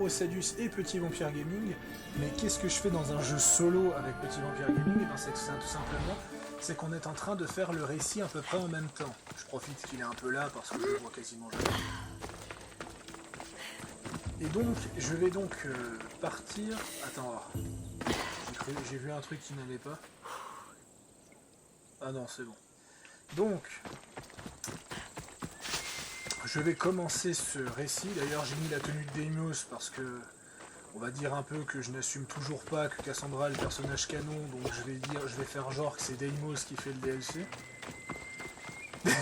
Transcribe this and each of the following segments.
Sadius et Petit Vampire Gaming, mais qu'est-ce que je fais dans un jeu solo avec Petit Vampire Gaming? Et ben c'est tout simplement, c'est qu'on est en train de faire le récit à peu près en même temps. Je profite qu'il est un peu là parce que je le vois quasiment jamais. Et donc, je vais donc partir... Attends, j'ai vu un truc qui n'allait pas. Ah non, c'est bon. Donc... je vais commencer ce récit. D'ailleurs, j'ai mis la tenue de Deimos parce que on va dire un peu que je n'assume toujours pas que Cassandra est le personnage canon, donc je vais faire genre que c'est Deimos qui fait le DLC. Mais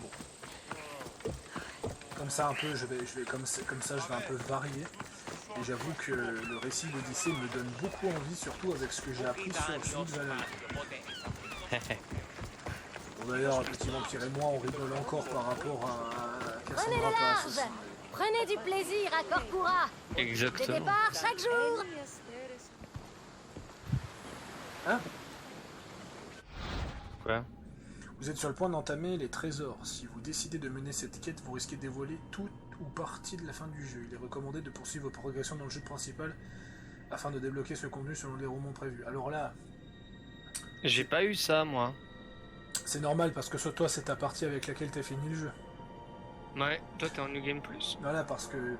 bon. Comme ça un peu, je vais comme ça je vais un peu varier. Et j'avoue que le récit d'Odyssée me donne beaucoup envie, surtout avec ce que j'ai appris sur le sud de Valhalla. Bon, d'ailleurs, Petit Vampire et moi, on rigole encore par rapport à Cassandra. Prenez le large. Prenez du plaisir à Korkura. Exactement. Des départs chaque jour. Hein? Quoi? Vous êtes sur le point d'entamer les trésors. Si vous décidez de mener cette quête, vous risquez de dévoiler toute ou partie de la fin du jeu. Il est recommandé de poursuivre vos progressions dans le jeu principal afin de débloquer ce contenu selon le déroulement prévu. Alors là... J'ai pas eu ça, moi. c'est normal, parce que toi, c'est ta partie avec laquelle t'as fini le jeu. Ouais, toi t'es en New Game Plus. Voilà, parce que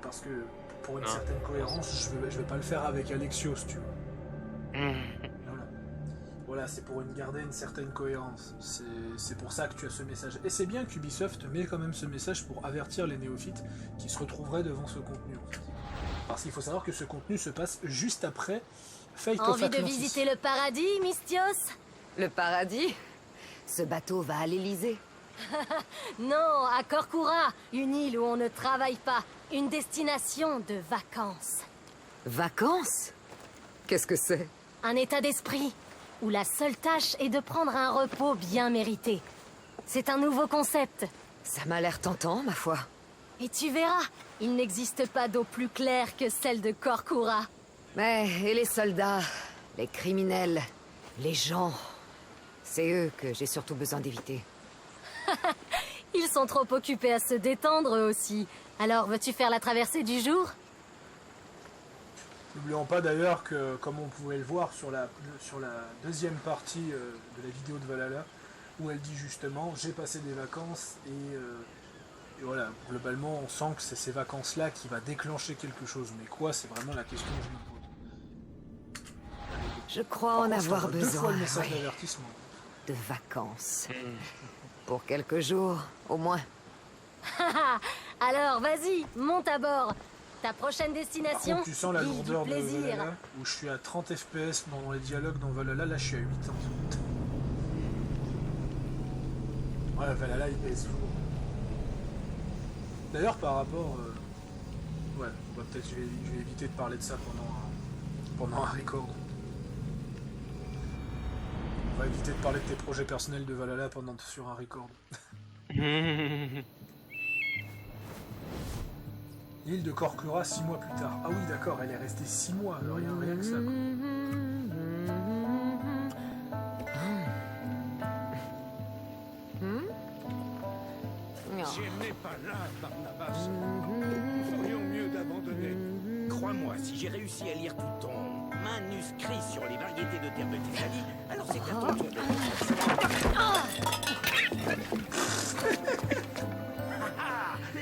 pour une certaine cohérence, je vais pas le faire avec Alexios, tu vois. Voilà, c'est pour garder une certaine cohérence. C'est pour ça que tu as ce message. Et c'est bien qu'Ubisoft met quand même ce message pour avertir les néophytes qui se retrouveraient devant ce contenu. Parce qu'il faut savoir que ce contenu se passe juste après Fate of Envie Atlantis. de visiter le paradis, Mystios? Le paradis? Ce bateau va à l'Elysée. Non, à Korkura, une île où on ne travaille pas. Une destination de vacances. Vacances? Qu'est-ce que c'est? Un état d'esprit où la seule tâche est de prendre un repos bien mérité. C'est un nouveau concept. Ça m'a l'air tentant, ma foi. Et tu verras, il n'existe pas d'eau plus claire que celle de Korkura. Mais, et les soldats, les criminels, les gens, c'est eux que j'ai surtout besoin d'éviter. Ils sont trop occupés à se détendre eux aussi. Alors, veux-tu faire la traversée du jour? N'oublions pas d'ailleurs que, comme on pouvait le voir sur la deuxième partie de la vidéo de Valhalla, où elle dit justement, j'ai passé des vacances et voilà, globalement on sent que c'est ces vacances-là qui va déclencher quelque chose. Mais quoi, c'est vraiment la question que je me pose. Je crois Par en contre, avoir je t'envoie deux besoin. fois le message Oui. d'avertissement. De vacances. Pour quelques jours, au moins. Alors, vas-y, monte à bord. Ta prochaine Par destination, contre, tu sens la vis lourdeur du de plaisir. Valhalla, où je suis à 30 FPS dans les dialogues dans Valhalla, là je suis à 8 ans. Ouais, Valhalla il pèse lourd. D'ailleurs, par rapport... ouais, peut-être je vais éviter de parler de ça pendant un record. On va éviter de parler de tes projets personnels de Valhalla sur un record. L'île de Korkura 6 mois plus tard. Ah oui, d'accord, elle est restée 6 mois, alors rien que ça, quoi. Si elle n'est pas là, Barnabas, nous ferions mieux d'abandonner. Crois-moi, si j'ai réussi à lire tout ton manuscrit sur les variétés de terre de Thessalie, alors c'est à ton tour de...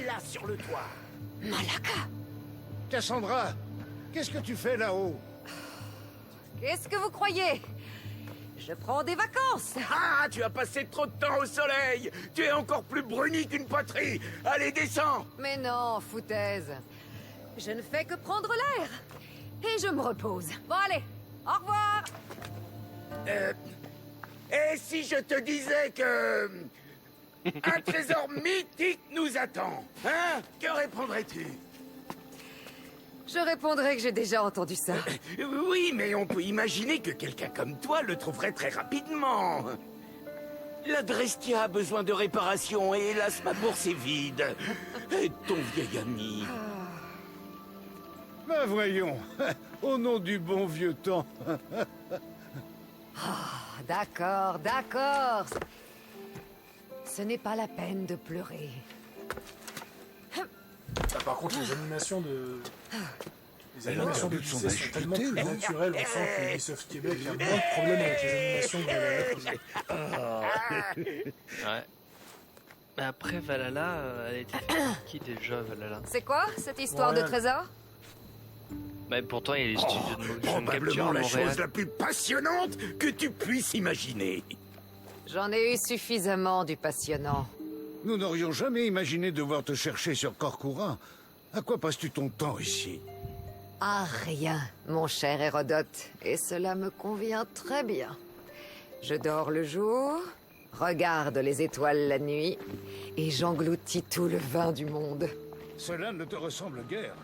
Là, sur le toit. Malaka! Cassandra, qu'est-ce que tu fais là-haut? Qu'est-ce que vous croyez? Je prends des vacances! Ah, tu as passé trop de temps au soleil. Tu es encore plus bruni qu'une poterie. Allez, descends. Mais non, foutaise. Je ne fais que prendre l'air. Et je me repose. Bon, allez, au revoir! Et si je te disais que... un trésor mythique nous attend, hein? Que répondrais-tu? Je répondrai que j'ai déjà entendu ça. Oui, mais on peut imaginer que quelqu'un comme toi le trouverait très rapidement. La Drestia a besoin de réparation et hélas, ma bourse est vide. Et ton vieil ami... Ben voyons, au nom du bon vieux temps. D'accord, d'accord. Ce n'est pas la peine de pleurer. contre, les animations de... Les Elle a animations de perdu son lycée sont tellement agilité, plus non naturelles, on sent que Ubisoft Québec a moins de problèmes avec les animations que Valhalla. Ouais. Mais après, Valhalla, elle a été faite par qui déjà, Valhalla? C'est quoi, cette histoire Ouais. de trésor? Mais pourtant, il y a les studios de motion capture Probablement à la Montréal. chose la plus passionnante que tu puisses imaginer. J'en ai eu suffisamment du passionnant. Nous n'aurions jamais imaginé devoir te chercher sur Corcura. À quoi passes-tu ton temps ici? Ah, rien, mon cher Hérodote, et cela me convient très bien. Je dors le jour, regarde les étoiles la nuit, et j'engloutis tout le vin du monde. Cela ne te ressemble guère.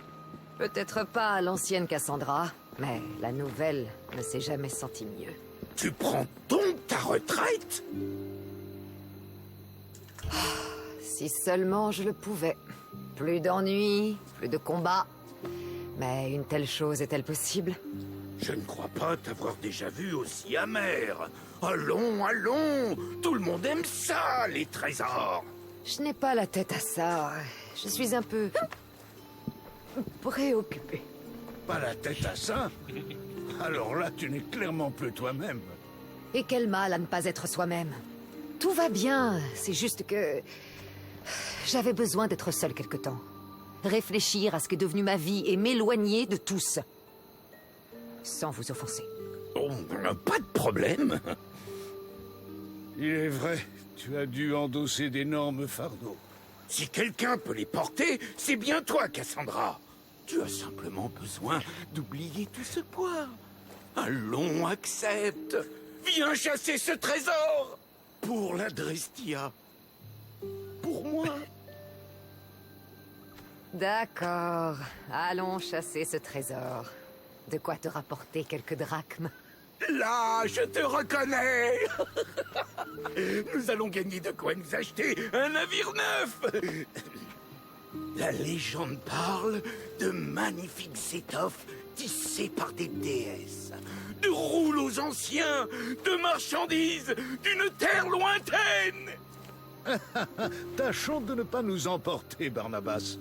Peut-être pas à l'ancienne Cassandra, mais la nouvelle ne s'est jamais sentie mieux. Tu prends donc ta retraite? Si seulement je le pouvais. Plus d'ennuis, plus de combats. Mais une telle chose est-elle possible? Je ne crois pas t'avoir déjà vu aussi amer. Allons, allons, tout le monde aime ça, les trésors. Je n'ai pas la tête à ça. Je suis un peu... préoccupée. Pas la tête à ça? Alors là, tu n'es clairement plus toi-même. Et quel mal à ne pas être soi-même. Tout va bien, c'est juste que... j'avais besoin d'être seule quelque temps. Réfléchir à ce qu'est devenu ma vie et m'éloigner de tous. Sans vous offenser. Oh, pas de problème. Il est vrai, tu as dû endosser d'énormes fardeaux. Si quelqu'un peut les porter, c'est bien toi, Cassandra. Tu as simplement besoin d'oublier tout ce poids. Allons, accepte. Viens chasser ce trésor. Pour la Drestia. Pour moi. D'accord, allons chasser ce trésor. De quoi te rapporter quelques drachmes. Là, je te reconnais. Nous allons gagner de quoi nous acheter un navire neuf. La légende parle de magnifiques étoffes tissées par des déesses, de rouleaux anciens, de marchandises d'une terre lointaine. Tâchons de ne pas nous emporter, Barnabas.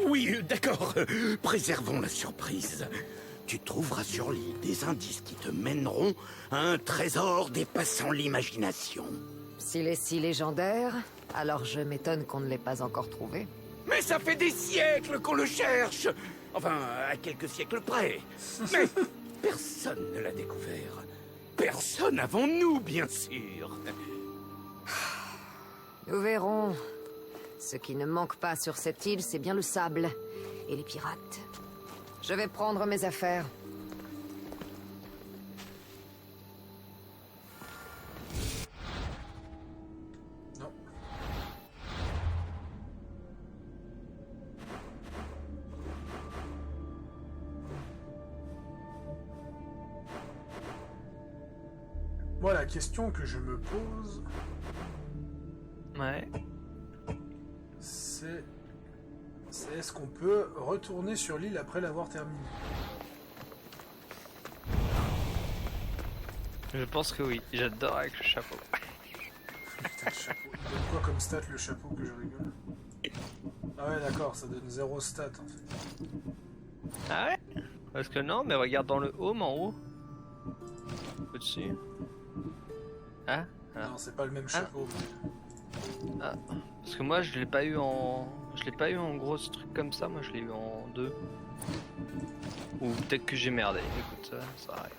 Oui, d'accord. Préservons la surprise. Tu trouveras sur l'île des indices qui te mèneront à un trésor dépassant l'imagination. S'il est si légendaire, alors je m'étonne qu'on ne l'ait pas encore trouvé. Mais ça fait des siècles qu'on le cherche. Enfin, à quelques siècles près. Mais personne ne l'a découvert. Personne avant nous, bien sûr. Nous verrons. Ce qui ne manque pas sur cette île, c'est bien le sable et les pirates. Je vais prendre mes affaires. Non. Moi, la question que je me pose, Ouais. c'est est-ce qu'on peut retourner sur l'île après l'avoir terminé? Je pense que oui. J'adore avec le chapeau. Putain, le chapeau. Il donne quoi comme stat le chapeau que je rigole? Ah ouais, d'accord, ça donne 0 stat en fait. Ah ouais? Parce que non, mais regarde dans le home en haut. Au-dessus. Ah? Ah. Non, c'est pas le même chapeau. Ah. Parce que moi je l'ai pas eu en... Je l'ai pas eu en gros truc comme ça, moi je l'ai eu en 2. Ou peut-être que j'ai merdé, écoute, ça arrive.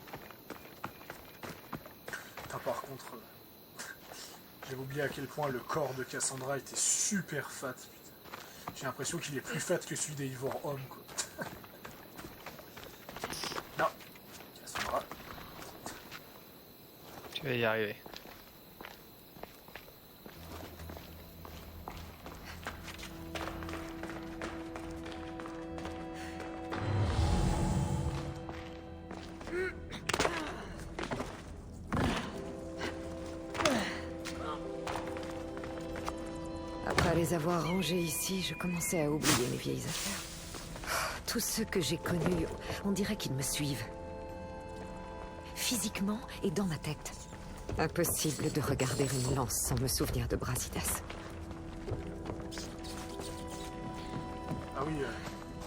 Putain, par contre, j'avais oublié à quel point le corps de Cassandra était super fat. Putain. J'ai l'impression qu'il est plus fat que celui d'Eivor Homme, quoi. Non, Cassandra. Tu vas y arriver. Après les avoir rangés ici, je commençais à oublier mes vieilles affaires. Tous ceux que j'ai connus, on dirait qu'ils me suivent. Physiquement et dans ma tête. Impossible de regarder une lance sans me souvenir de Brasidas. Ah oui,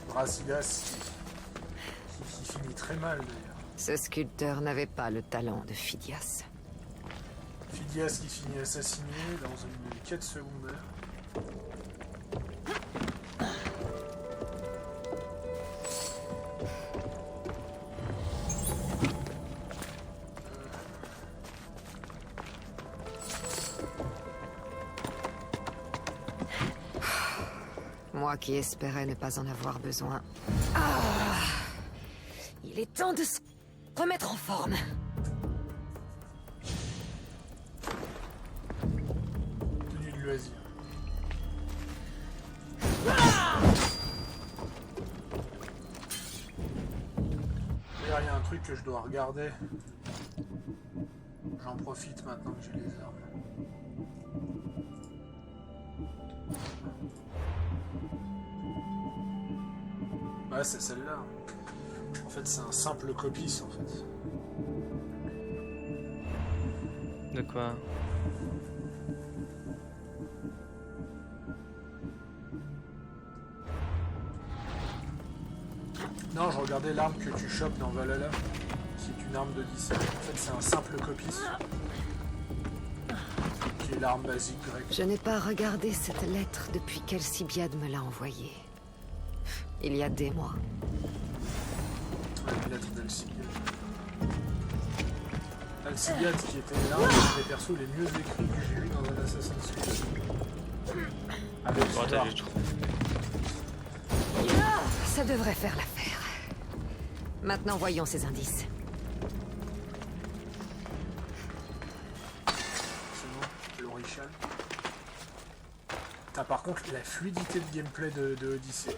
Brasilas qui finit très mal d'ailleurs. Ce sculpteur n'avait pas le talent de Phidias. Phidias qui finit assassiné dans une quête secondaire. Moi qui espérais ne pas en avoir besoin. Il est temps de se remettre en forme. Tenue de loisir. D'ailleurs, il y a un truc que je dois regarder. J'en profite maintenant que j'ai les armes. Ouais, c'est celle-là. En fait, c'est un simple copiste, en fait. De quoi? Non, je regardais l'arme que tu chopes dans Valhalla, qui est une arme d'Odyssée. En fait, c'est un simple copiste. Qui est l'arme basique grecque. Je n'ai pas regardé cette lettre depuis qu'Alcibiade me l'a envoyée. Il y a des mois. La lettre d'Alcibiade. Alcibiade qui était l'un des persos les mieux écrits que j'ai eu dans un Assassin's Creed. Avec Oh, son t'as arme. vu trop. Ça devrait faire l'affaire. Maintenant, voyons ces indices. C'est bon, l'Orichal. T'as par contre la fluidité de gameplay de Odyssey.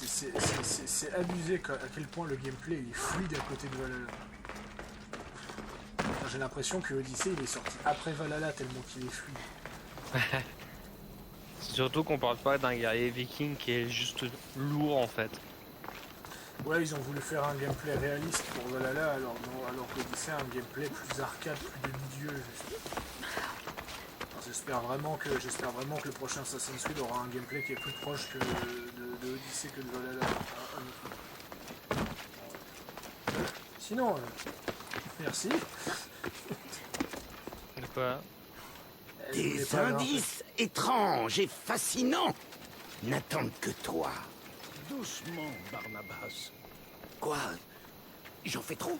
C'est abusé à quel point le gameplay est fluide à côté de Valhalla. J'ai l'impression que Odyssey il est sorti après Valhalla tellement qu'il est fluide. C'est surtout qu'on parle pas d'un guerrier viking qui est juste lourd en fait. Ouais, ils ont voulu faire un gameplay réaliste pour Valhalla, alors qu'Odyssey a un gameplay plus arcade, plus demi-dieu. J'espère vraiment que le prochain Assassin's Creed aura un gameplay qui est plus proche que de Odyssey que de Valhalla. Sinon, merci. De quoi? Des indices étranges et fascinants n'attendent que toi. Doucement, Barnabas. Quoi? J'en fais trop?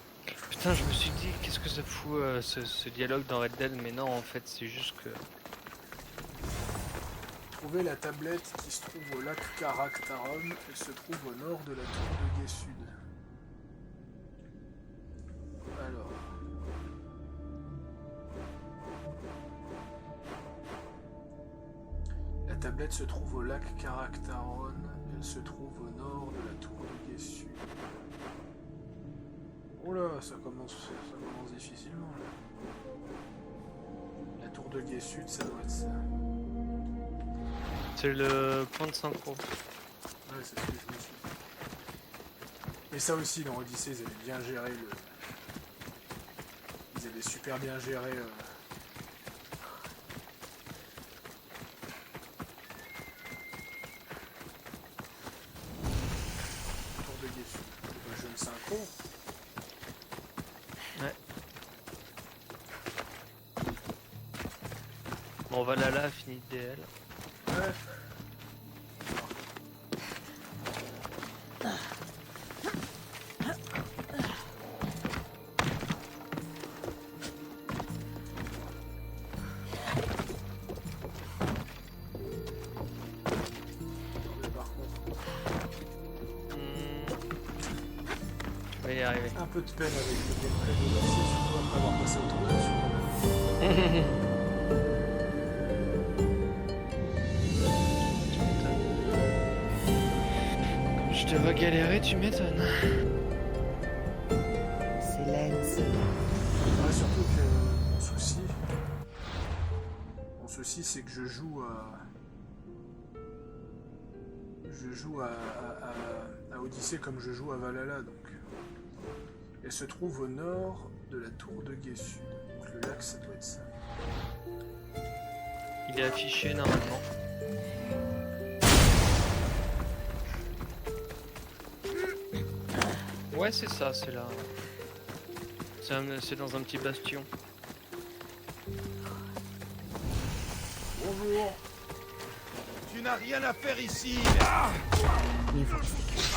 Putain, je me suis dit, qu'est-ce que ça fout ce dialogue dans Red Dead, mais non, en fait, c'est juste que... Trouver la tablette qui se trouve au lac Karaktaron. Elle se trouve au nord de la tour de Gué-Sud. Alors... La tablette se trouve au lac Karaktaron. Elle se trouve au nord de la tour de Gué-Sud. Oh là, ça commence difficilement là. La tour de Gué-Sud, ça doit être ça. C'est le point de synchro. Ouais, c'est ce que je me suis dit. Mais ça aussi, dans Odyssey, ils avaient bien géré le... Ils avaient super bien géré... Tour de Gué-Sud. Le jeune synchro. Ouais. Bon, Valhalla finit DL. Ouais. On va y arriver. Un peu de peine avec le gameplay de Odyssey, surtout après avoir passé autant de sur Je te vois galérer, tu m'étonnes. C'est Lens. Ouais, surtout que mon souci c'est que je joue à Odyssey comme je joue à Valhalla, donc elle se trouve au nord de la tour de Gué-Sud, donc le lac ça doit être ça. Il est affiché normalement. Ouais, c'est ça, c'est là. C'est dans un petit bastion. Bonjour. Tu n'as rien à faire ici. Il faut rester caché.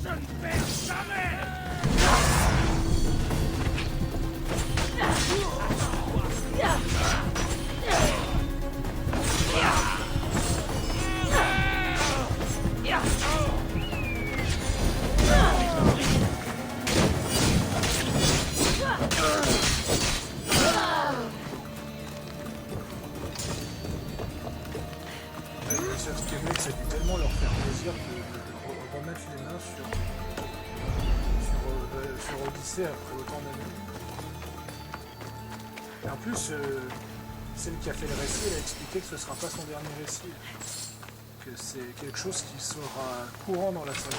Je ne perds jamais. Ce Québec, ça a dû tellement leur faire plaisir de remettre les mains sur Odyssée après autant d'années. Et en plus, celle qui a fait le récit, elle a expliqué que ce ne sera pas son dernier récit. Que c'est quelque chose qui sera courant dans la saga.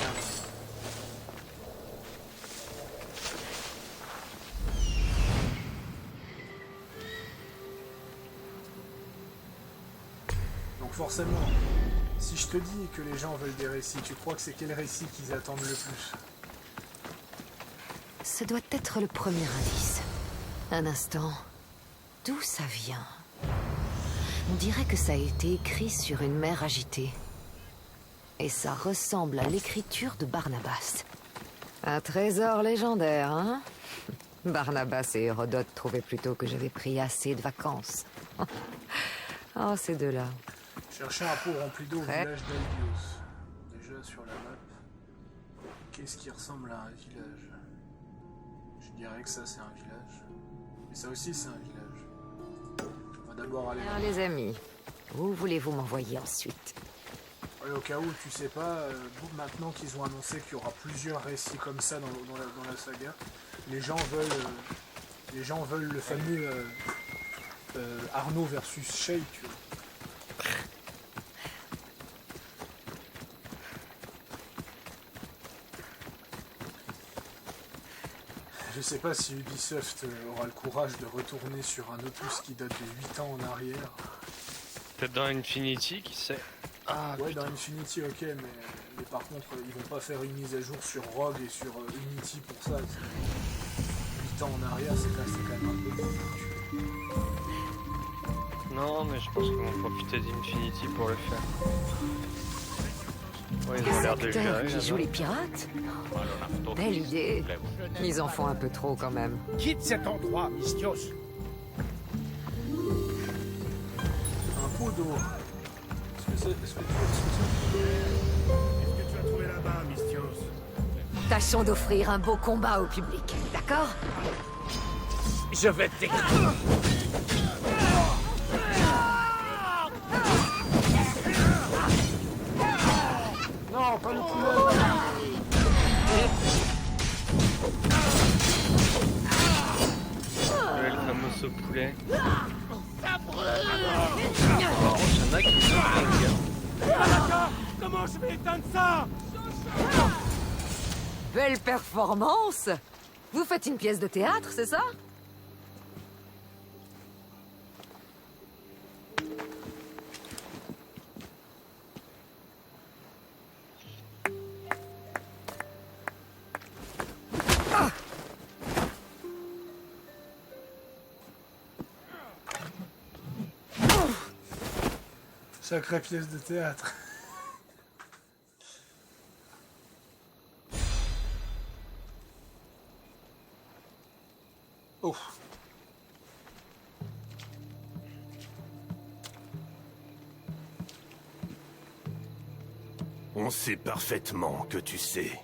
Donc forcément, si je te dis que les gens veulent des récits, tu crois que c'est quel récit qu'ils attendent le plus? Ce doit être le premier indice. Un instant. D'où ça vient? On dirait que ça a été écrit sur une mer agitée. Et ça ressemble à l'écriture de Barnabas. Un trésor légendaire, hein? Barnabas et Hérodote trouvaient plutôt que j'avais pris assez de vacances. Oh, ces deux-là. Chercher un pot rempli d'eau au Ouais. village d'Albios. Déjà sur la map, qu'est-ce qui ressemble à un village? Je dirais que ça c'est un village. Mais ça aussi c'est un village. On va d'abord aller... Alors les amis, où voulez-vous m'envoyer ensuite? Ouais, au cas où tu sais pas, maintenant qu'ils ont annoncé qu'il y aura plusieurs récits comme ça dans la saga, les gens veulent le fameux Arnaud versus Shay, tu vois. Je sais pas si Ubisoft aura le courage de retourner sur un opus qui date de 8 ans en arrière. Peut-être dans Infinity, qui sait. Ah, Ouais, putain. dans Infinity, ok, mais par contre, ils vont pas faire une mise à jour sur Rogue et sur Unity pour ça. 8 ans en arrière, c'est quand même un peu beaucoup. Non, mais je pense qu'ils vont profiter d'Infinity pour le faire. Ouais, ils ont Les l'air de acteurs gérer. qui là-bas. jouent les pirates? Belle idée. Ils en font un peu trop quand même. Quitte cet endroit, Mystios. Un pot d'eau. Est-ce que Qu'est-ce que tu as trouvé là-bas, Mystios? Tâchons d'offrir un beau combat au public, d'accord? Je vais te... Non, pas le poulet. Ouais, le fameux au poulet. Par contre, il y en a qui sont dingues. Comment je vais éteindre ça? Belle performance! Vous faites une pièce de théâtre, c'est ça? Sacrée pièce de théâtre. Oh. On sait parfaitement que tu sais.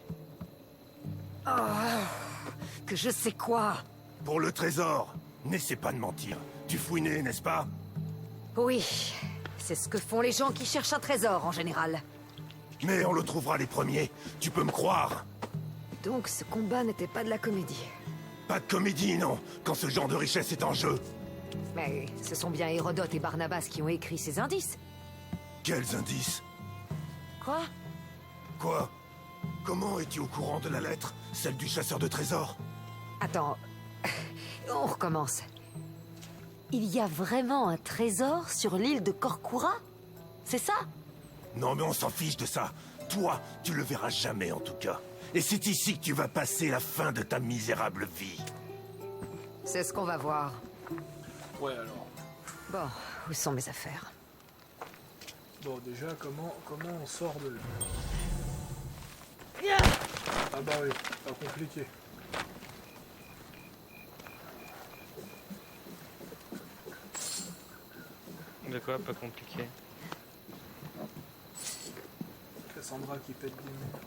Que je sais quoi? Pour le trésor, n'essaie pas de mentir. Tu fouinais, n'est-ce pas? Oui, c'est ce que font les gens qui cherchent un trésor en général. Mais on le trouvera les premiers. Tu peux me croire. Donc ce combat n'était pas de la comédie. Pas de comédie, non, quand ce genre de richesse est en jeu. Mais ce sont bien Hérodote et Barnabas qui ont écrit ces indices. Quels indices? Quoi? Quoi? Comment es-tu au courant de la lettre? Celle du chasseur de trésors? Attends, on recommence. Il y a vraiment un trésor sur l'île de Corcura? C'est ça? Non, mais on s'en fiche de ça. toi, tu le verras jamais en tout cas. Et c'est ici que tu vas passer la fin de ta misérable vie. C'est ce qu'on va voir. Ouais, alors. Bon, où sont mes affaires? Bon, déjà, comment on sort de... Ah bah oui, pas compliqué. De quoi? Pas compliqué. Cassandra qui pète des murs.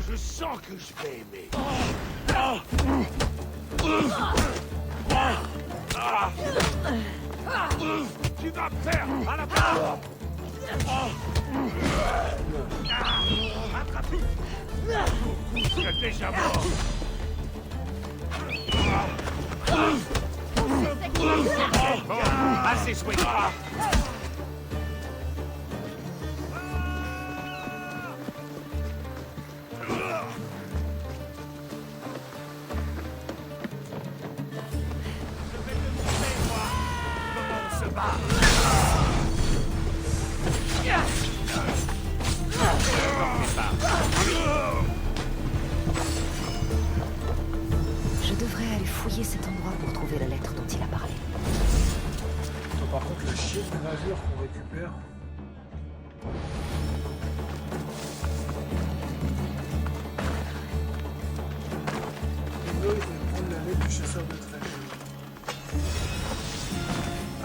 Je sens que je vais aimer. Tu vas perdre à la fin. Attrape-le. Tu es déjà mort. Assez joué. Je devrais aller fouiller cet endroit pour trouver la lettre dont il a parlé. Attends, par contre, le chier de gravure qu'on récupère... Eux, ils vont prendre la lettre du chasseur de trèfle.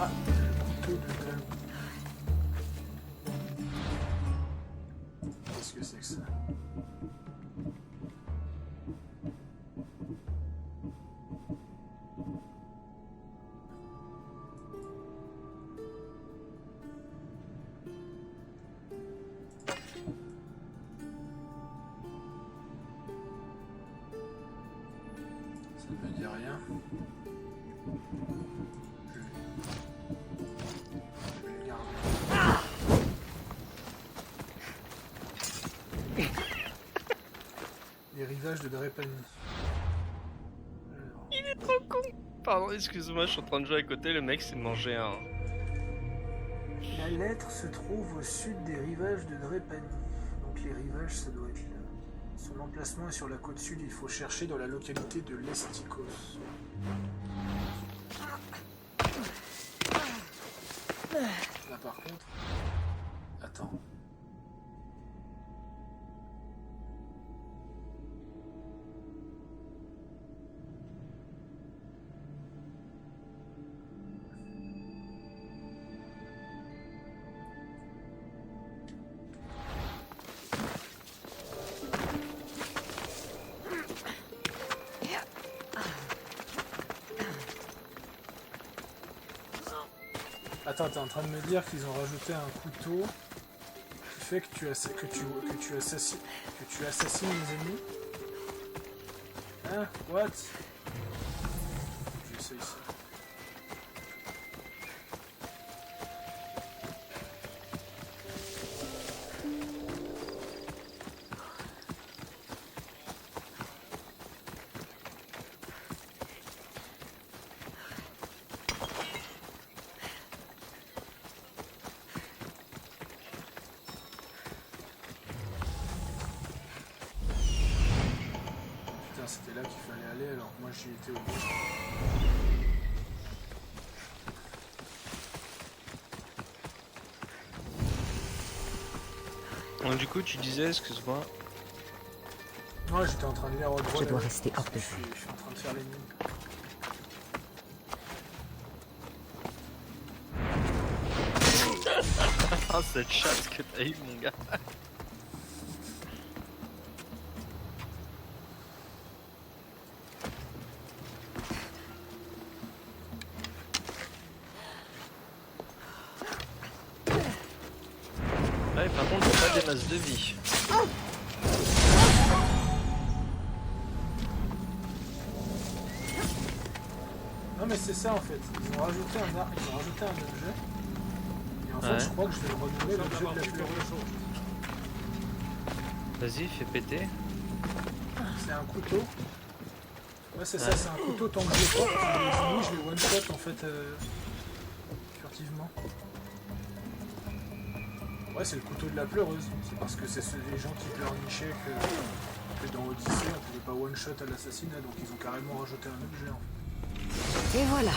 Ah, le couteau de Galou. Qu'est-ce que c'est que ça? Ça ne me dit rien. Je vais le garder. Les rivages de Drepani. Alors, Il est trop con. Pardon, excuse-moi, je suis en train de jouer à côté, le mec s'est mangé un... la lettre se trouve au sud des rivages de Drepani. Donc les rivages, ça doit être là. Son emplacement est sur la côte sud, il faut chercher dans la localité de Lestikos. Là par contre... Attends. Attends, t'es en train de me dire qu'ils ont rajouté un couteau qui fait que tu assassines les ennemis? Hein? What? J'essaye ça. C'était là qu'il fallait aller alors que moi j'y étais au bout. Donc, du coup, tu disais, excuse-moi. Ouais, j'étais en train de lire au droit. Je dois rester hors de vue. Je suis en train de faire les mines. Ah, cette chatte que t'as eu, mon gars. Ouais, par contre, t'as pas des masses de vie. Non mais c'est ça en fait, ils ont rajouté un objet. Et en fait Ouais. je crois que je vais le renommer l'objet de la fleur. Vas-y, fais péter. C'est un couteau. Ouais, c'est ça, c'est un couteau tant que je le porte. Les ennemis, je les one-shot en fait furtivement. Ouais, c'est le couteau de la pleureuse. C'est parce que c'est les gens qui pleurnichaient que dans Odyssée, on pouvait pas one-shot à l'assassinat, donc ils ont carrément rajouté un objet en fait. Et voilà.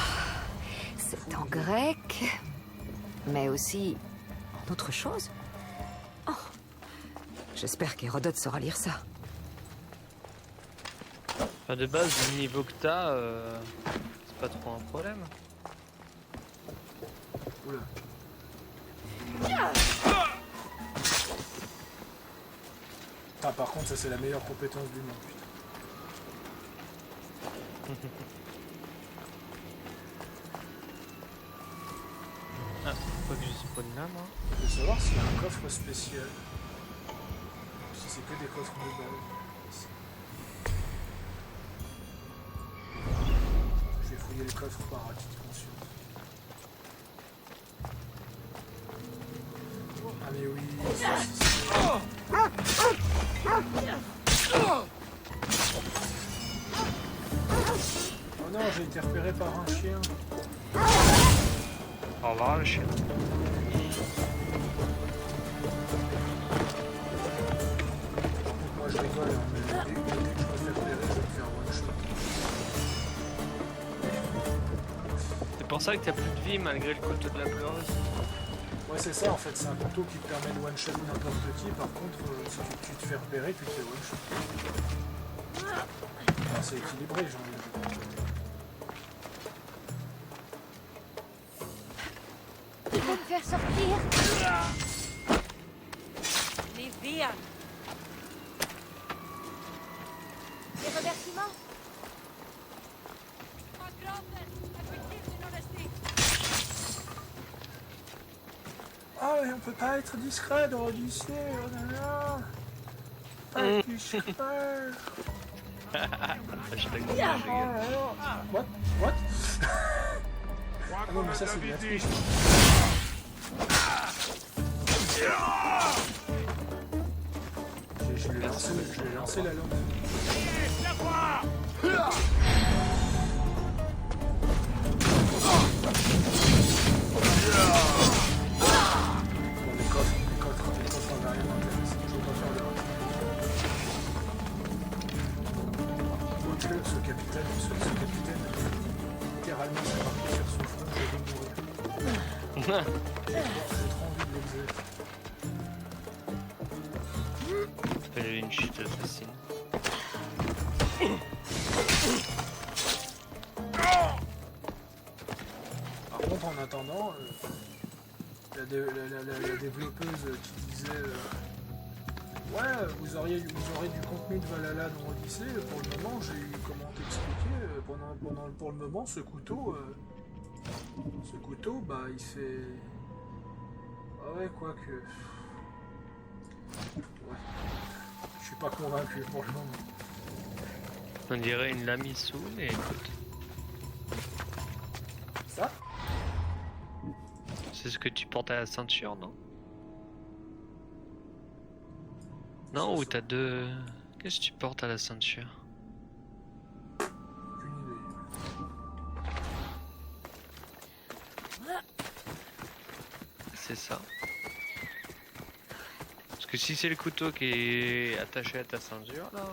C'est en grec, mais aussi en autre chose. Oh. J'espère qu'Hérodote saura lire ça. Enfin, de base, le niveau que t'as, c'est pas trop un problème. Oula. Ah, par contre, ça c'est la meilleure compétence du monde, putain. Ah, faut que je spawn là, moi. Je veux savoir s'il y a un coffre spécial. Si c'est que des coffres de base. Je vais fouiller le coffre par acquis de conscience. Ah mais oui, oh non, j'ai été repéré par un chien. Au revoir, le chien. Moi je rigole, hein, mais dès que je me fais repérer, je vais me faire one shot. C'est pour ça que t'as plus de vie malgré le couteau de la pleureuse. Ouais, c'est ça en fait, c'est un couteau qui te permet de one shot n'importe qui. Par contre, si tu te fais repérer, tu te fais one shot. Enfin, c'est équilibré, j'en ai. Il faut me faire sortir. Livia, Des remerciements. Ah, mais on peut pas être discret dans Odyssée, oh là là. Pas être discret. Hashtag Oh là là. What? What? Ah non, mais ça c'est de la triche. Je lui ai lancé la lampe. Bon, les coffres en arrière m'intéressent. Je veux pas faire le reste. Ce capitaine, littéralement, c'est parti sur son front, je vais mourir. J'ai trop envie de l'exer. Fais une chute assassine. Par contre, en attendant, la développeuse qui disait ouais, vous aurez du contenu de Valhalla dans Odyssée, pour le moment, j'ai eu comment t'expliquer, pour le moment, ce couteau, bah, il fait... Ah ouais, quoique... Ouais. Je suis pas convaincu pour le moment. On dirait une lame sous, mais écoute. Ça? C'est ce que tu portes à la ceinture, non? Non, ou t'as deux... Qu'est-ce que tu portes à la ceinture? Aucune idée. C'est ça. Parce que si c'est le couteau qui est attaché à ta ceinture, là,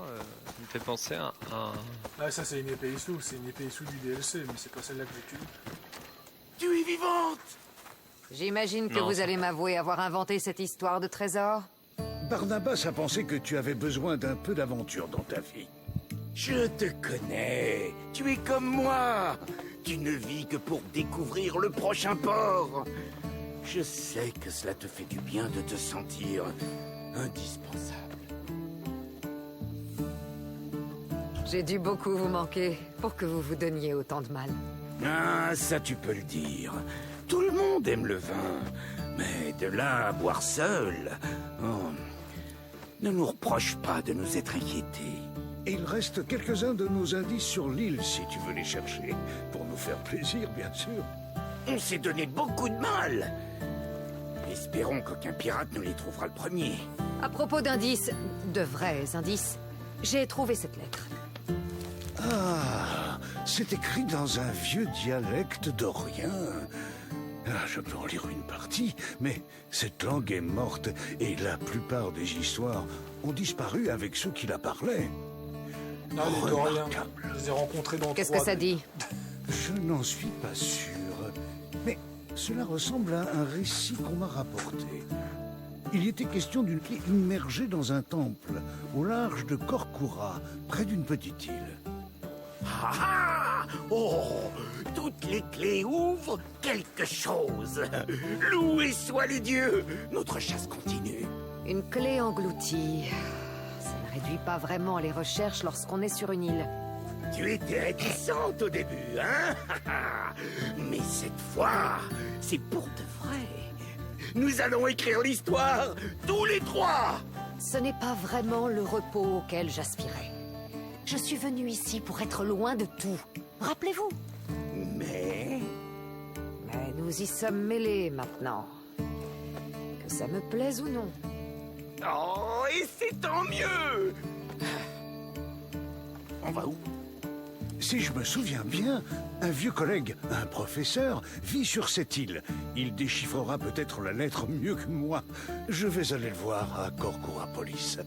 ça me fait penser à un... Ah, ça c'est une épée issue, c'est une épée issue du DLC, mais c'est pas celle-là que j'utilise. Tu es vivante! J'imagine que Non. vous allez m'avouer avoir inventé cette histoire de trésor. Barnabas a pensé que tu avais besoin d'un peu d'aventure dans ta vie. Je te connais. Tu es comme moi. Tu ne vis que pour découvrir le prochain port. Je sais que cela te fait du bien de te sentir indispensable. J'ai dû beaucoup vous manquer pour que vous vous donniez autant de mal. Ah, ça tu peux le dire. Tout le monde aime le vin. Mais de là à boire seul... Oh, ne nous reproche pas de nous être inquiétés. Et il reste quelques-uns de nos indices sur l'île si tu veux les chercher. Pour nous faire plaisir, bien sûr. On s'est donné beaucoup de mal. Espérons qu'aucun pirate ne les trouvera le premier. À propos d'indices, de vrais indices, J'ai trouvé cette lettre. Ah, c'est écrit dans un vieux dialecte dorien. Ah, je peux en lire une partie, mais cette langue est morte et la plupart des histoires ont disparu avec ceux qui la parlaient. Non, les Doriens, Remarquable. je les ai rencontrés dans Qu'est-ce que 3D. ça dit? Je n'en suis pas sûr, mais cela ressemble à un récit qu'on m'a rapporté. Il y était question d'une clé immergée dans un temple, au large de Korkura, près d'une petite île. Ah ah! Oh! Toutes les clés ouvrent quelque chose. Loués soient les dieux. Notre chasse continue. Une clé engloutie. Ça ne réduit pas vraiment les recherches lorsqu'on est sur une île. Tu étais réticente au début, hein? Mais cette fois, c'est pour de vrai. Nous allons écrire l'histoire, tous les trois. Ce n'est pas vraiment le repos auquel j'aspirais. Je suis venue ici pour être loin de tout. Rappelez-vous. Mais... Mais nous y sommes mêlés maintenant. Que ça me plaise ou non. Oh, et c'est tant mieux. On va où? Si je me souviens bien, un vieux collègue, un professeur, vit sur cette île. Il déchiffrera peut-être la lettre mieux que moi. Je vais aller le voir à Korkura Police.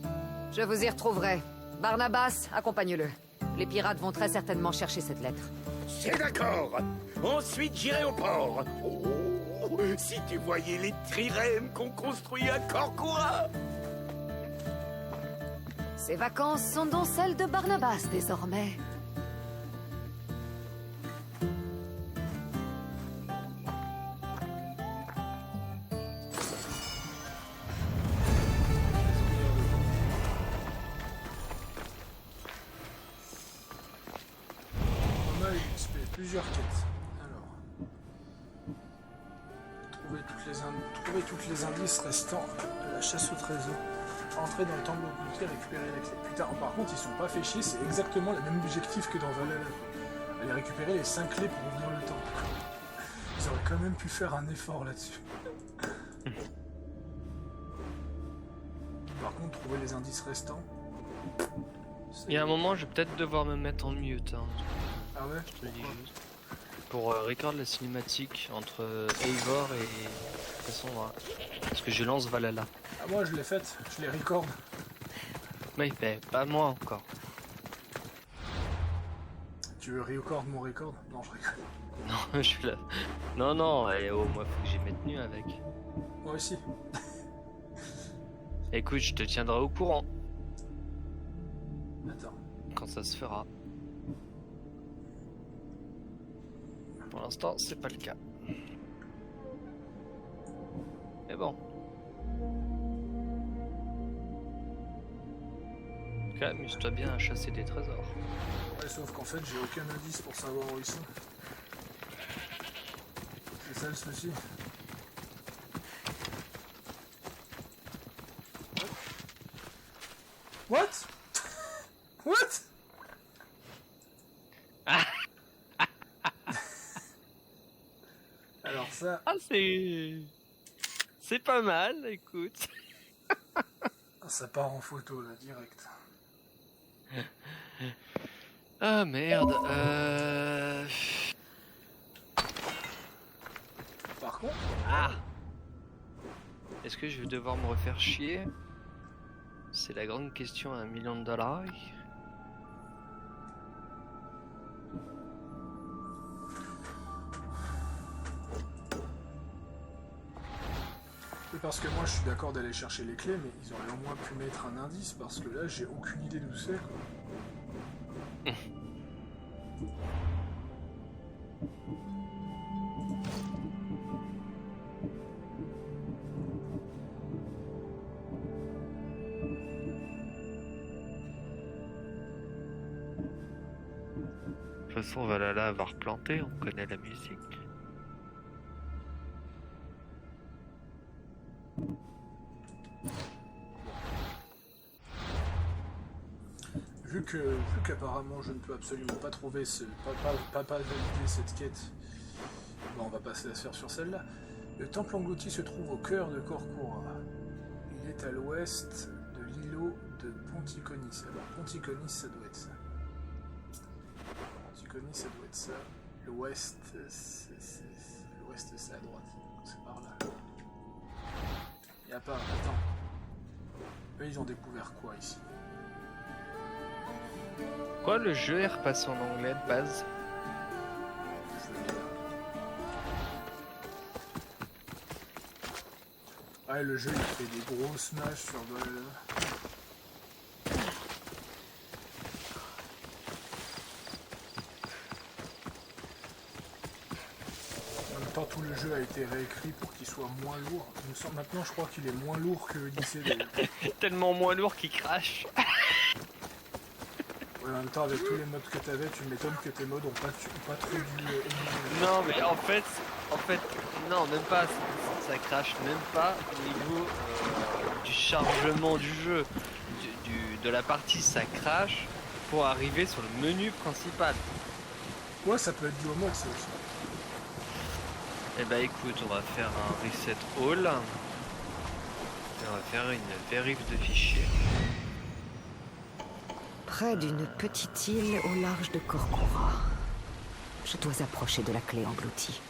Je vous y retrouverai. Barnabas, accompagne-le. Les pirates vont très certainement chercher cette lettre. C'est d'accord. Ensuite, j'irai au port. Oh, si tu voyais les trirèmes qu'on construit à Korkura. Ces vacances sont donc celles de Barnabas désormais. On a XP, plusieurs quêtes. Alors. Trouver toutes les indices restants de la chasse au trésor. Entrer dans le temple occulté, récupérer la clé. Putain, par contre, ils sont pas fait chier, c'est exactement le même objectif que dans Valhalla. Aller récupérer les 5 clés pour ouvrir le temple. Ils auraient quand même pu faire un effort là-dessus. Par contre, trouver les indices restants. Il y a un moment, je vais peut-être devoir me mettre en mute. Hein. Ah ouais? Je te le dis juste. Pour record la cinématique entre Eivor et Cassandra. Parce que je lance Valhalla. Ah, moi je l'ai faite, je les record. Mais pas moi encore. Tu veux record mon record? Non, je rigole. Non, je suis là. Non, oh, moi faut que j'y mette nu avec. Moi aussi. Écoute, je te tiendrai au courant Attends. quand ça se fera. Pour l'instant, c'est pas le cas. Mais bon. En tout cas, amuse-toi bien à chasser des trésors. Ouais, sauf qu'en fait, j'ai aucun indice pour savoir où ils sont. C'est ça le souci. What? What? Alors ça... Ah, c'est pas mal, écoute. Ça part en photo, là, direct. Ah, merde. Par contre... Ah. Est-ce que je vais devoir me refaire chier? C'est la grande question à $1 million. C'est parce que moi, je suis d'accord d'aller chercher les clés, mais ils auraient au moins pu mettre un indice, parce que là, j'ai aucune idée d'où c'est, quoi. De toute façon, Valhalla va replanter, on connaît la musique. Vu qu'apparemment je ne peux absolument pas trouver pas valider cette quête, bon, on va passer à se faire sur celle-là. Le temple englouti se trouve au cœur de Korkura. Il est à l'ouest de l'îlot de Ponticonis. Alors, Ponticonis, ça doit être ça. Ponticonis, ça doit être ça. L'ouest, l'ouest, c'est à droite. C'est par là. Y a pas... Attends. Eux, ils ont découvert quoi, ici? Quoi, le jeu est repassé en anglais de base? Ouais, le jeu, il fait des gros smash sur... En même temps, tout le jeu a été réécrit pour qu'il soit moins lourd. Il me semble, maintenant, je crois qu'il est moins lourd que Odyssey. Tellement moins lourd qu'il crache. Ouais, en même temps, avec tous les modes que t'avais, tu m'étonnes que tes modes ont pas trop dû... Non, mais en fait, non, même pas. Ça crache même pas au niveau du chargement du jeu. De la partie, ça crache pour arriver sur le menu principal. Ouais, ça peut être dû au mode, ça aussi. Eh bah écoute, on va faire un reset all. Et on va faire une vérif de fichiers. Près d'une petite île au large de Korkura. Je dois approcher de la clé engloutie.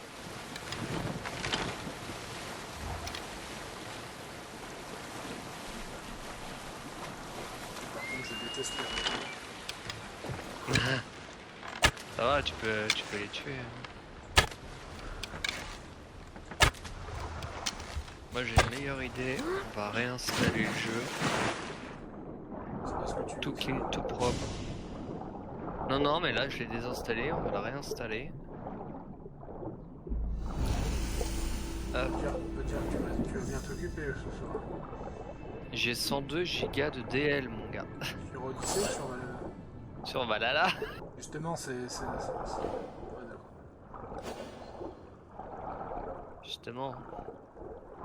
Par contre, je déteste les... Ça va, tu peux les tuer. Moi j'ai une meilleure idée, on va réinstaller le jeu. C'est parce que tu... Tout clean, tout propre. Non, non, mais là je l'ai désinstallé, on va la réinstaller. On peut dire que tu vas bien t'occuper ce soir. J'ai 102 gigas de DL, mon gars. Sur Odyssey ou sur Valhalla? Sur Valhalla. Justement, c'est... Ouais, d'accord. Justement.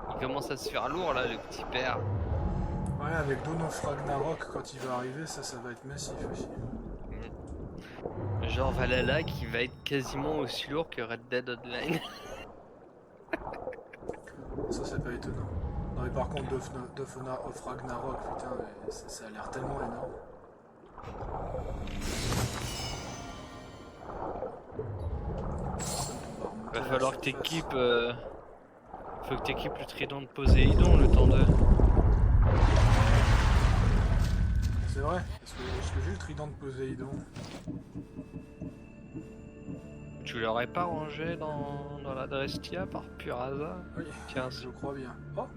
Il commence à se faire lourd là, le petit père. Ouais, avec Dawn of Ragnarok, quand il va arriver, ça va être massif aussi. Genre Valhalla qui va être quasiment aussi lourd que Red Dead Online. Ça, c'est pas étonnant. Non, mais par contre, Dawn of Ragnarok, putain, ça a l'air tellement énorme. Va falloir que t'équipes... Faut que t'équipes le trident de Poséidon le temps de... C'est vrai? Est-ce que j'ai le trident de Poséidon? Tu l'aurais pas rangé dans la Drestia par pur hasard? Oui, tiens, je crois bien. Oh,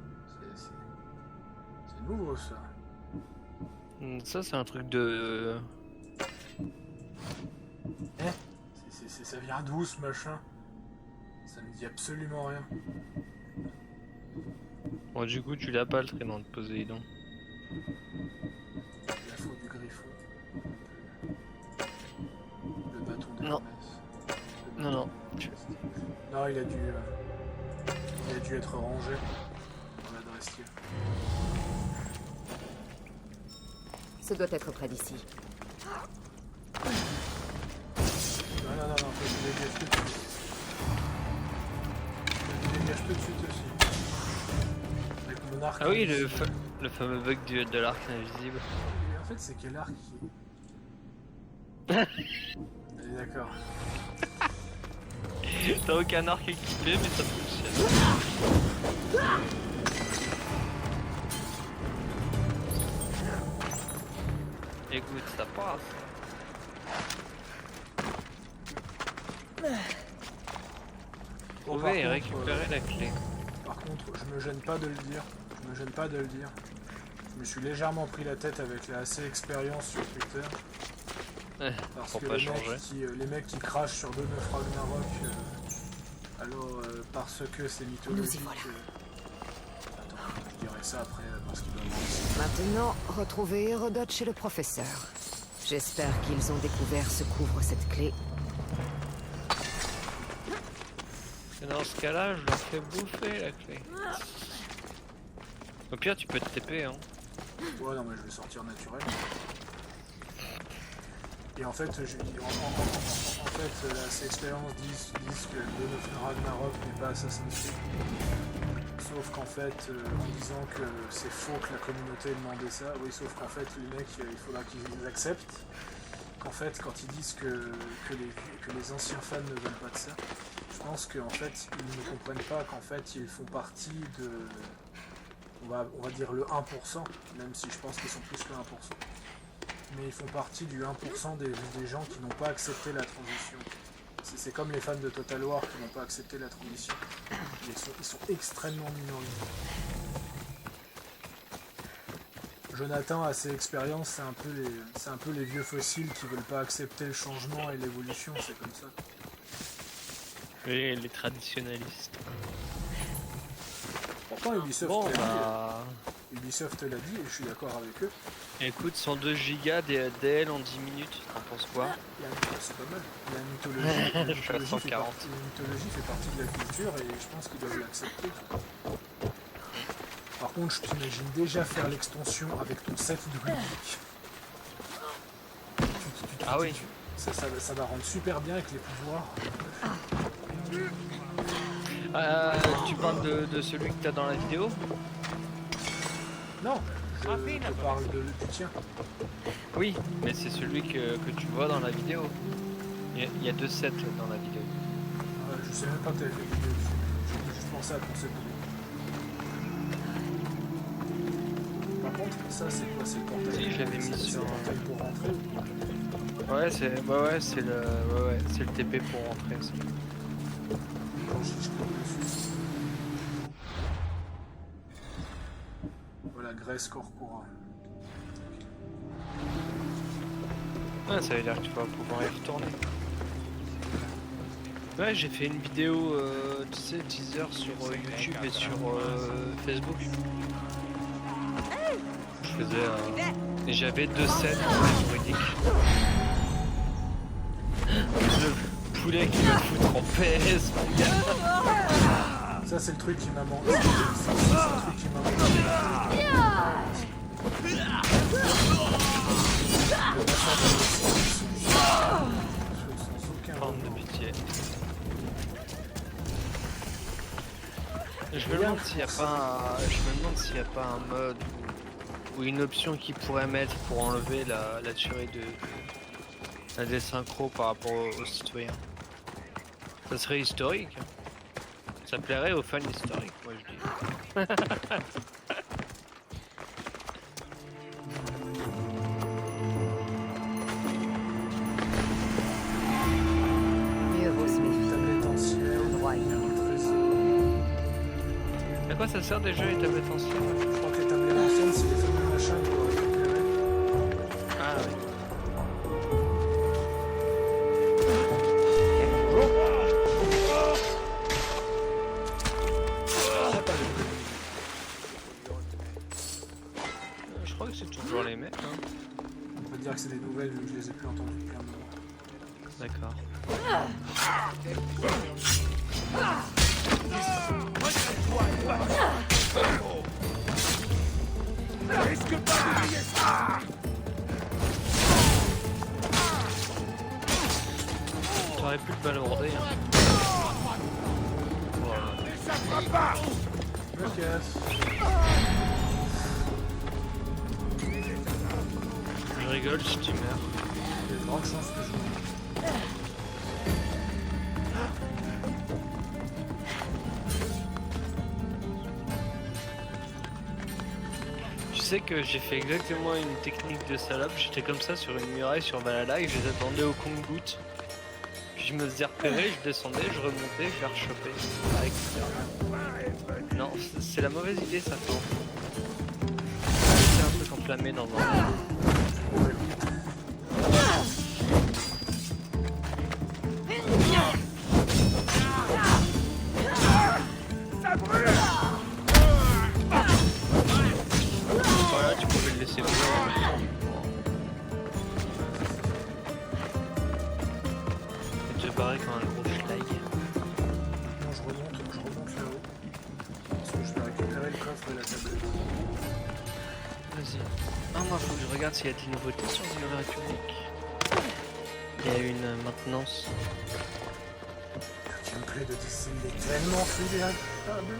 c'est nouveau ça. Ça c'est un truc de... Ça vient d'où ce machin? Ça me dit absolument rien. Bon du coup tu l'as pas le trident de Poséidon. La faute du griffon. Le bâton Non. d'Hermès. Non, non. Non, il a dû être rangé dans la Drestia. Ce doit être près d'ici. Non, faut que je dégage tout de suite. Je dégage tout de suite aussi. Avec mon arc. Ah oui, invisible. le fameux bug de l'arc invisible. Et en fait, c'est quel arc qui... Allez, d'accord. T'as aucun arc équipé mais ça fonctionne. Écoute, ça passe. Trouver et récupérer la clé. Par contre, je me gêne pas de le dire. Je me suis légèrement pris la tête avec la AC expérience sur Twitter. Parce pour que pas changer. les mecs qui crachent sur Dawn of Ragnarok, alors parce que c'est mythologique. Nous y voilà. Attends, je dirais ça après parce qu'il doit avoir... Maintenant, retrouver Hérodote chez le professeur. J'espère qu'ils ont découvert ce qu'ouvre cette clé. Et dans ce cas-là, je leur fais bouffer la clé. Au pire, tu peux te TP, hein. Ouais, non, mais je vais sortir naturel. Et en fait, en fait, ces expériences disent que Dawn of Ragnarok n'est pas Assassin's Creed. Sauf qu'en fait, en disant que c'est faux que la communauté ait demandé ça, oui, sauf qu'en fait, les mecs, il faudra qu'ils acceptent qu'en fait, quand ils disent que les anciens fans ne veulent pas de ça, je pense qu'en fait, ils ne comprennent pas qu'en fait, ils font partie de, on va dire le 1%, même si je pense qu'ils sont plus que 1%. Mais ils font partie du 1% des gens qui n'ont pas accepté la transition. C'est comme les fans de Total War qui n'ont pas accepté la transition. Ils sont extrêmement minoritaires. Jonathan a ses expériences, c'est un peu les vieux fossiles qui veulent pas accepter le changement et l'évolution, c'est comme ça. Et les traditionnalistes. Pourtant Ubisoft te l'a dit et je suis d'accord avec eux. Écoute, 102 gigas DL en 10 minutes, t'en penses quoi? C'est pas mal. La mythologie, Je suis à 140. la mythologie fait partie de la culture et je pense qu'ils doivent l'accepter. Par contre, je t'imagine déjà faire l'extension avec ton set druidique. Ah oui. Ça va rendre super bien avec les pouvoirs. Tu parles de celui que t'as dans la vidéo? Non, je parle du tien. Oui, mais c'est celui que tu vois dans la vidéo. Il y a 2 sets dans la vidéo. Je sais même pas que t'avais fait une vidéo dessus. J'ai juste pensé à ton set druidique. Par contre, ça c'est quoi? C'est le portail? Si, je l'avais mis sur le portail pour rentrer ou pas? Ouais, c'est le TP pour rentrer. Ça. Quand je clique dessus. Voilà, Grèce Corpora. Ah, ça veut dire que tu vas pouvoir y retourner. Ouais, j'ai fait une vidéo, tu sais, teaser sur YouTube et sur Facebook. Je faisais et j'avais 2 sets juridiques. Le poulet qui va foutre en PS, mon gars. Ça c'est le truc qui m'a manqué. C'est le truc qui m'a manqué. Forme de pitié. Je me demande s'il n'y a pas un mode ou une option qui pourrait mettre pour enlever la tuerie des synchros par rapport aux citoyens. Ça serait historique. Ça plairait aux fans historiques, moi je dis. Mieux vaut se méfier. Tablette ancienne, Droit et À quoi ça sert déjà les tablettes anciennes? je crois que les tablettes anciennes c'est les fameux machins qu'il faut récupérer. Ah oui. Je crois que c'est toujours les mêmes. Hein. On peut dire que c'est des nouvelles vu que je les ai plus entendues depuis un moment. D'accord. T'aurais pu le balaurder. Hein. Voilà. Je me casse. Je rigole si tu meurs. Il y a de grandes chances que je meure. Tu sais que j'ai fait exactement une technique de salope. J'étais comme ça sur une muraille sur Valhalla et je les attendais au compte-gouttes. Puis je me faisais repérer, je descendais, je remontais, je les rechopais. Non, c'est la mauvaise idée ça. C'est un truc enflammé dans un... Voilà, tu pouvais le laisser brûler. Et te barrer comme un gros schlag. Non, je remonte là-haut. Parce que je vais récupérer le coffre et la tablette. Vas-y. Ah, moi, faut que je regarde s'il y a des nouveautés sur The République. Il y a une maintenance. Le gameplay de DC il est tellement fluide et agréable.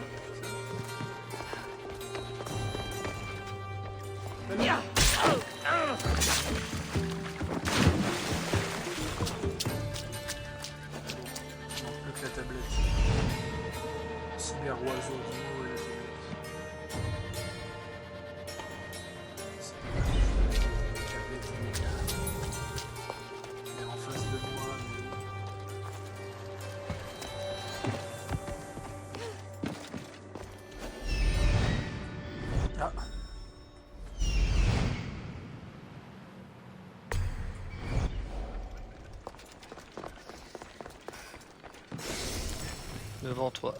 Plus que la tablette. Cyber oiseau, dis-moi où est la tablette. La tablette, elle est en face de moi. Ah. Devant toi.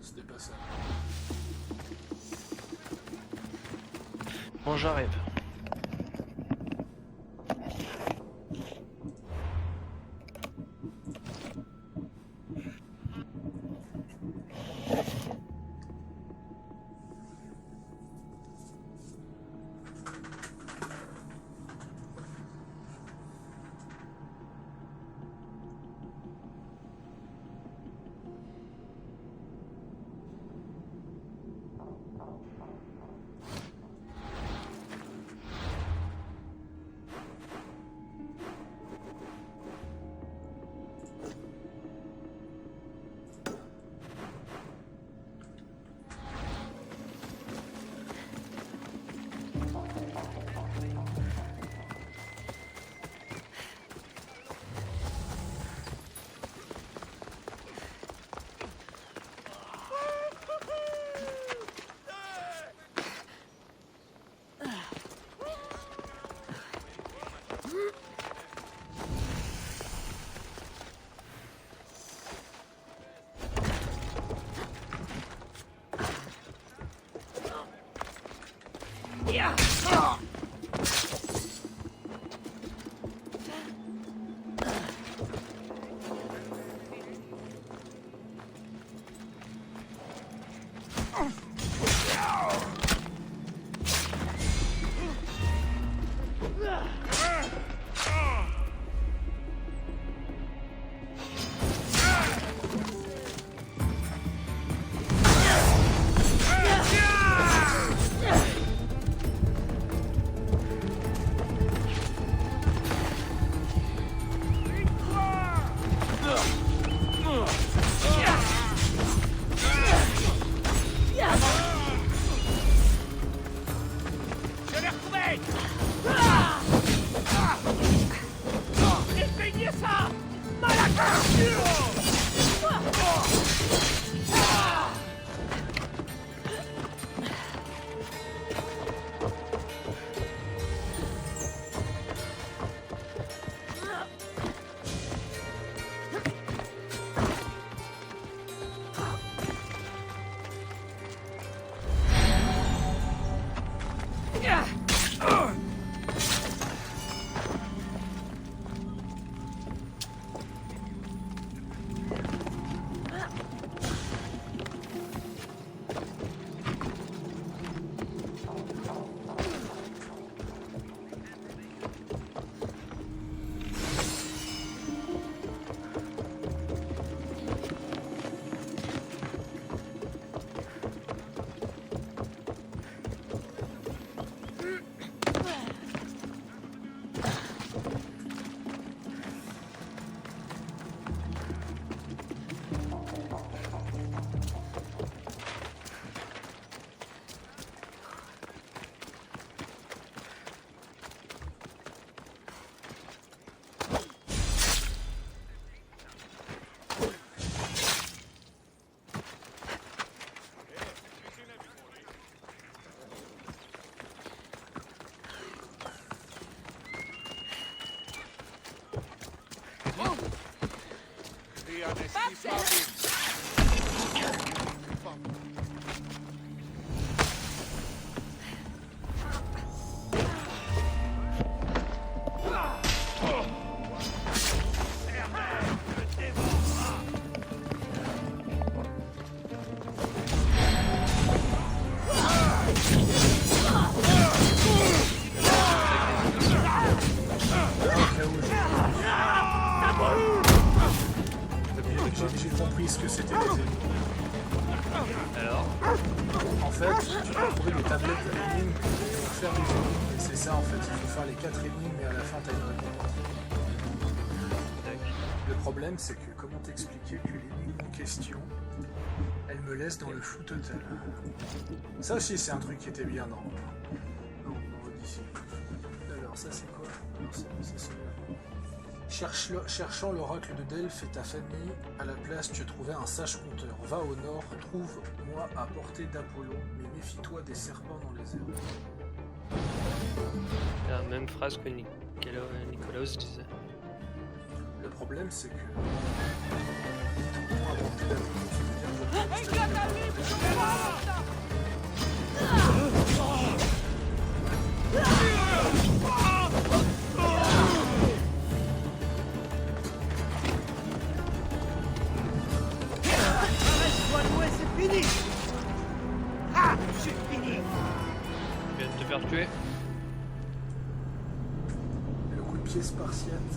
C'était pas ça. Bon, j'arrive. fait, tu dois trouver des tablettes d'énigmes pour faire des énigmes. Et c'est ça en fait, il faut faire les 4 énigmes et à la fin t'as une réponse. Le problème c'est que comment t'expliquer que l'énigme en question, elle me laisse dans le flou total. Ça aussi c'est un truc qui était bien dans Odyssey. Alors ça c'est quoi? Alors, c'est celui-là. Cherchant l'oracle de Delphes et ta famille, à la place tu as trouvé un sage conteur. Va au nord, trouve-moi à portée d'Apollon, mais méfie-toi des serpents dans les airs. La même phrase que Nicolas disait. Le problème c'est que... Trouve-moi à portée d'Apollon, ça veut dire... C'est fini. Ah, c'est fini. Tu viens de te faire tuer. Le coup de pied spartiate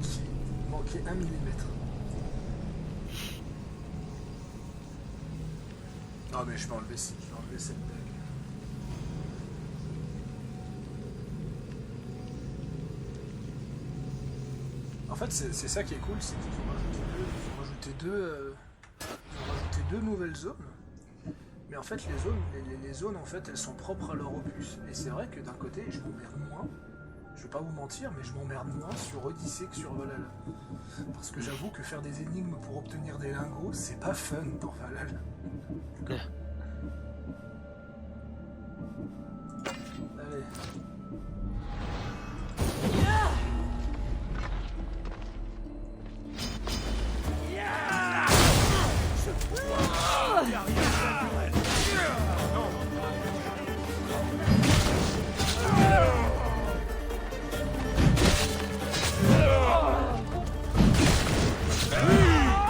qui manquait 1 millimètre. Non mais je vais enlever cette blague. En fait c'est ça qui est cool, c'est qu'ils ont rajouté deux nouvelles zones. Mais en fait les zones en fait elles sont propres à leur opus. Et c'est vrai que d'un côté je m'emmerde moins. Je vais pas vous mentir, mais je m'emmerde moins sur Odyssey que sur Valhalla. Parce que j'avoue que faire des énigmes pour obtenir des lingots, c'est pas fun dans Valhalla. Allez.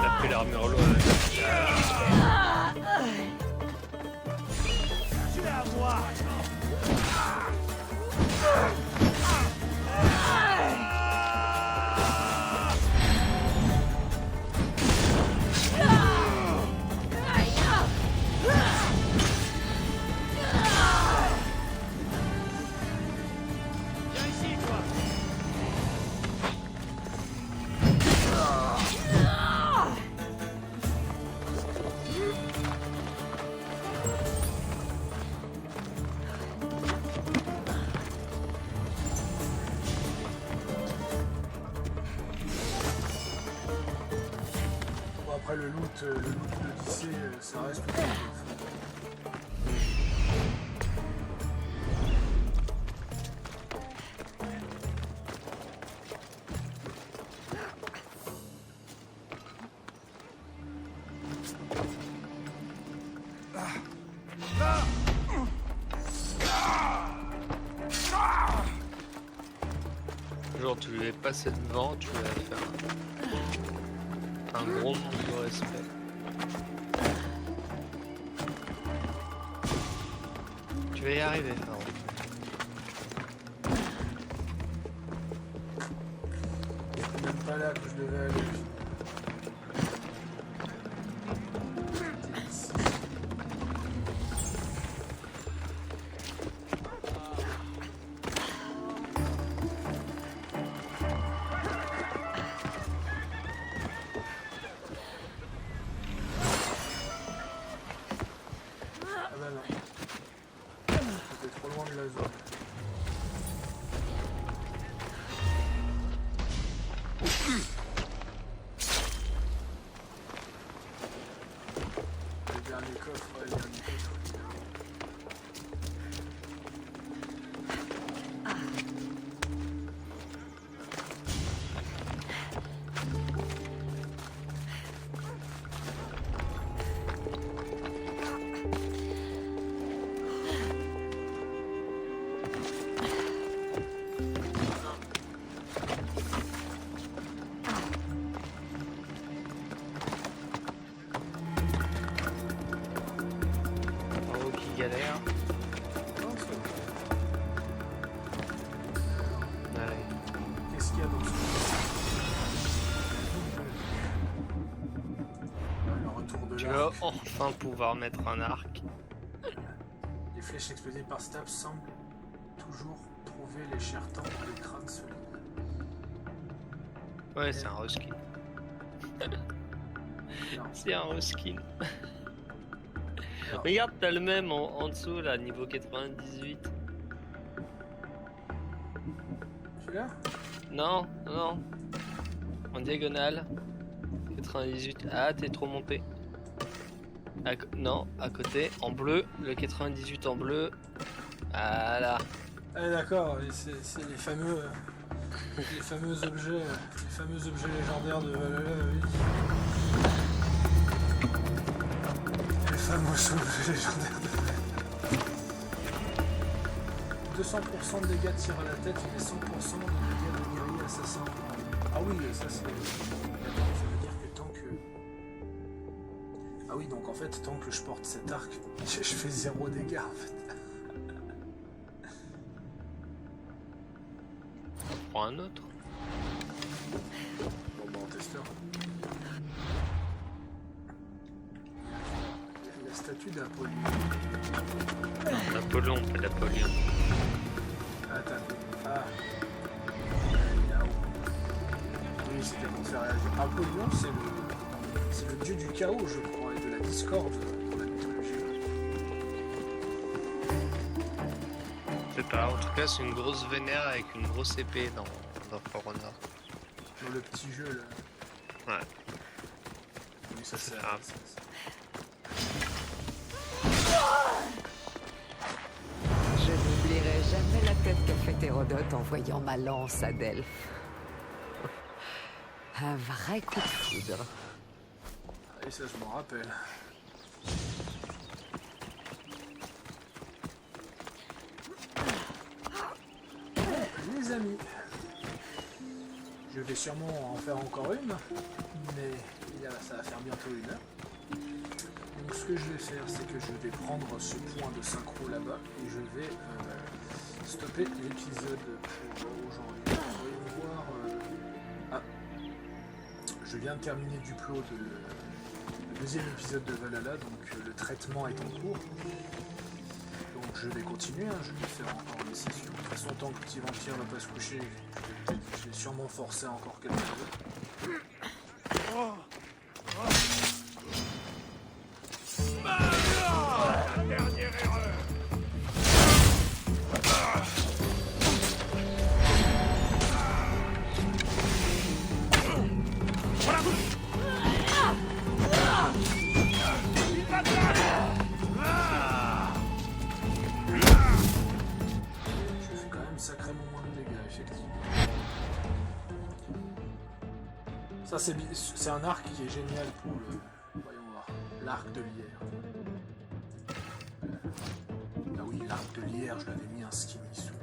T'as pris l'armure loin. C'est à moi. Viens ici, toi. Bon après le loot d'Odyssée, ça reste tout à fait fun. Genre tu lui passer devant, tu vas faire un gros manque de respect. Tu vas y arriver, Pharaon. C'est même pas là que je devais aller. Ah bah non. J'étais trop loin de la zone. Le dernier coffre, ouais, le dernier coffre. Pharaon qui galère. Non, c'est bon. Allez. Qu'est-ce qu'il y a dans ce Le retour de Tu l'arc. vas enfin pouvoir mettre un arc. Les flèches explosées par stab semblent toujours trouver les chairs tendres et les crânes solides. Ouais, c'est un reskin. C'est un reskin. Alors, Regarde, t'as le même en dessous, là, niveau 98. celui-là? Non, non. En diagonale. 98. Ah, t'es trop monté. Non, à côté, en bleu. Le 98 en bleu. Voilà. Ah d'accord, c'est les fameux objets légendaires de Valhalla, oui. Les fameux objets légendaires de Valhalla. 200% de dégâts de tir à la tête et 100% de dégâts de guerrier assassin. Ah oui, ça c'est... Ça veut dire que tant que... Ah oui, donc en fait, tant que je porte cet arc, je fais 0 dégâts en fait. Prends un autre. Bon, bah, on testera. La statue d'Apollon. Apollon, pas d'Apollon. Attends. Ah. Là-haut. Oui, c'était pour faire réagir. Apollon, c'est le dieu du chaos, je crois, et de la discorde dans la mythologie. C'est pas, en tout cas, c'est une grosse vénère avec une grosse épée dans For Honor. Dans le petit jeu, là. Ouais. Oui, ça c'est... grave. Je n'oublierai jamais la tête qu'a fait Hérodote en voyant ma lance à Delphes. Un vrai coup de foudre. Et ça, je m'en rappelle. Les amis, je vais sûrement en faire encore une, mais ça va faire bientôt 1 heure. Donc ce que je vais faire, c'est que je vais prendre ce point de synchro là-bas et je vais stopper l'épisode pour aujourd'hui. Voyons voir. Ah, je viens de terminer du plot de le 2e épisode de Valhalla, donc le traitement est en cours. Donc je vais continuer, hein, je vais faire encore des sessions. De toute façon, tant que le petit vampire va pas se coucher, je vais sûrement forcer encore quelques heures. Dernière erreur. Je fais quand même sacrément moins de dégâts, effectivement. Ça, c'est un arc qui est génial pour le... Voyons voir. L'arc de lierre. Ah oui, l'arc de lierre, je l'avais mis un skinny sous.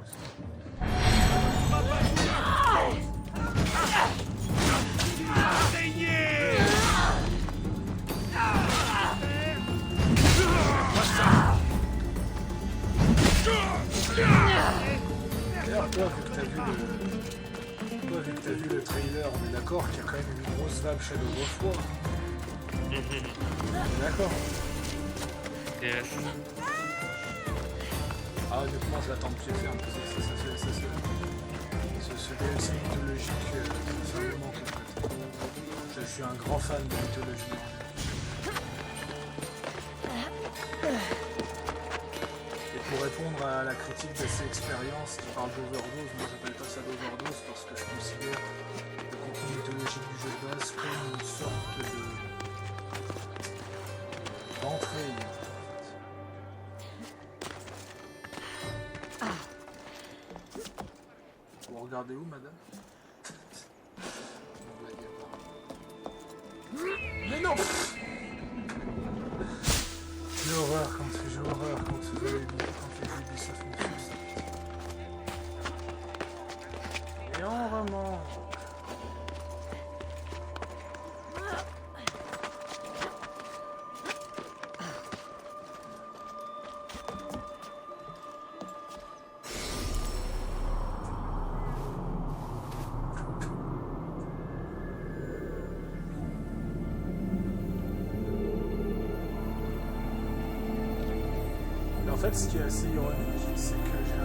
D'ailleurs, toi, vu que t'as vu le trailer, on est d'accord qu'il y a quand même une grosse vague Shadow of War. On est d'accord. Yes. Ah, honnêtement, je l'attends de pied ferme. Ce DLC mythologique, ça me manque en fait. Je suis un grand fan de mythologie. Et pour répondre à la critique de ces expériences qui parle d'overdose, moi j'appelle pas ça d'overdose parce que je considère le contenu mythologique du jeu de base comme une sorte d'entrée. Vous regardez où, madame? Mais non! J'ai horreur quand les Ubisoft me font ça. Et on remonte. en fait, ce qui est assez ironique, c'est que l'île...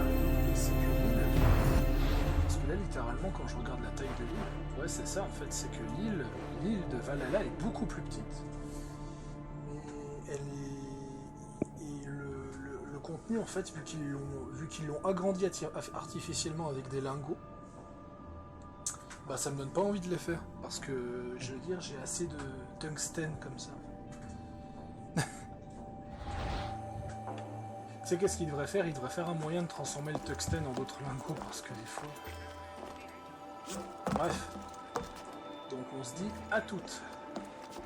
Parce que là, littéralement, quand je regarde la taille de l'île, ouais, c'est ça, en fait, c'est que l'île de Valhalla est beaucoup plus petite. Mais elle est... Et le contenu, en fait, vu qu'ils l'ont agrandi artificiellement avec des lingots, bah ça me donne pas envie de les faire. Parce que, je veux dire, j'ai assez de tungstène comme ça. Tu sais qu'est-ce qu'il devrait faire? Il devrait faire un moyen de transformer le tungstène en d'autres lingots, parce que des fois... Bref. Donc on se dit à toutes.